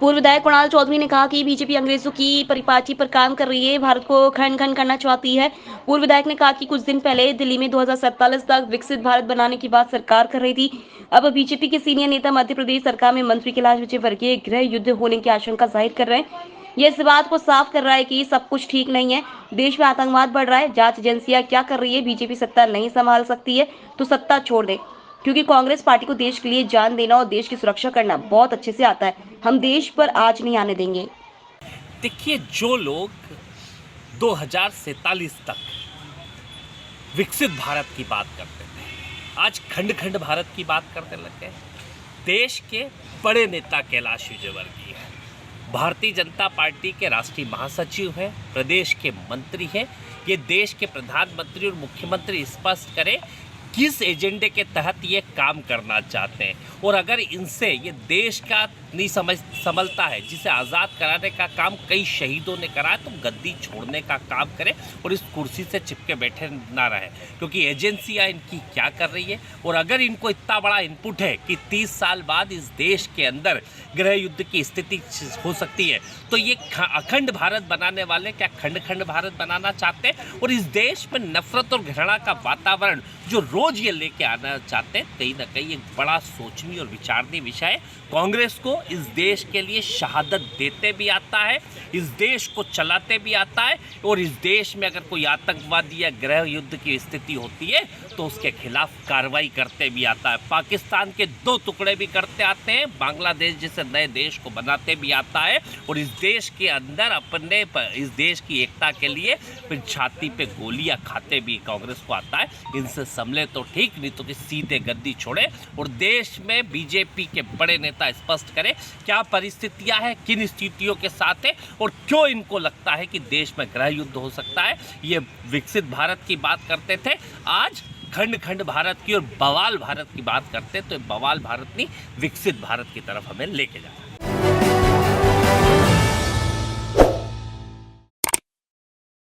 पूर्व विधायक कुणाल चौधरी ने कहा कि बीजेपी अंग्रेजों की परिपाटी पर काम कर रही है, भारत को खंड-खंड करना चाहती है। पूर्व विधायक ने कहा कि कुछ दिन पहले दिल्ली में 2047 तक विकसित भारत बनाने की बात सरकार कर रही थी। अब बीजेपी के सीनियर नेता मध्य प्रदेश सरकार में मंत्री कैलाश विजयवर्गीय गृह युद्ध होने की आशंका जाहिर कर रहे हैं। यह इस बात को साफ कर रहा है कि सब कुछ ठीक नहीं है। देश में आतंकवाद बढ़ रहा है। जांच एजेंसियां क्या कर रही है? बीजेपी सत्ता नहीं संभाल सकती है तो सत्ता छोड़ दे, क्योंकि कांग्रेस पार्टी को देश के लिए जान देना और देश की सुरक्षा करना बहुत अच्छे से आता है। हम देश पर आज नहीं आने देंगे। देखिए, जो लोग 2047 तक विकसित भारत की बात करते थे, आज खंड खंड भारत की बात करने लग गए। देश के बड़े नेता कैलाश विजयवर्गीय हैं, भारतीय जनता पार्टी के राष्ट्रीय महासचिव हैं, प्रदेश के मंत्री हैं। ये देश के प्रधानमंत्री और मुख्यमंत्री स्पष्ट करें किस एजेंडे के तहत ये काम करना चाहते हैं, और अगर इनसे ये देश का नहीं संभलता है, जिसे आज़ाद कराने का काम कई शहीदों ने करा, तो गद्दी छोड़ने का काम करें और इस कुर्सी से चिपके बैठे ना रहे, क्योंकि एजेंसियां इनकी क्या कर रही है। और अगर इनको इतना बड़ा इनपुट है कि 30 साल बाद इस देश के अंदर गृह युद्ध की स्थिति हो सकती है, तो ये अखंड भारत बनाने वाले क्या खंड खंड भारत बनाना चाहते हैं? और इस देश में नफरत और घृणा का वातावरण जो रोज ये लेके आना चाहते हैं, कहीं ना कहीं एक बड़ा सोचनीय और विचारणीय विषय है। कांग्रेस को इस देश के लिए शहादत देते भी आता है, इस देश को चलाते भी आता है, और इस देश में अगर कोई आतंकवादी या गृह युद्ध की स्थिति होती है तो उसके खिलाफ कार्रवाई करते भी आता है। पाकिस्तान के 2 टुकड़े भी करते आते हैं, बांग्लादेश जैसे नए देश को बनाते भी आता है, और इस देश के अंदर अपने इस देश की एकता के लिए फिर छाती पे गोलियां खाते भी कांग्रेस को आता है। इनसे संभले तो ठीक, नहीं तो कि सीधे गद्दी छोड़े और देश में बीजेपी के बड़े नेता स्पष्ट करें क्या परिस्थितियां हैं, किन स्थितियों के साथ है, और क्यों इनको लगता है कि देश में गृह युद्ध हो सकता है। ये विकसित भारत की बात करते थे, आज खंड खंड भारत की और बवाल भारत की बात करते, तो बवाल भारत नहीं, विकसित भारत की तरफ हमें लेके जाना है।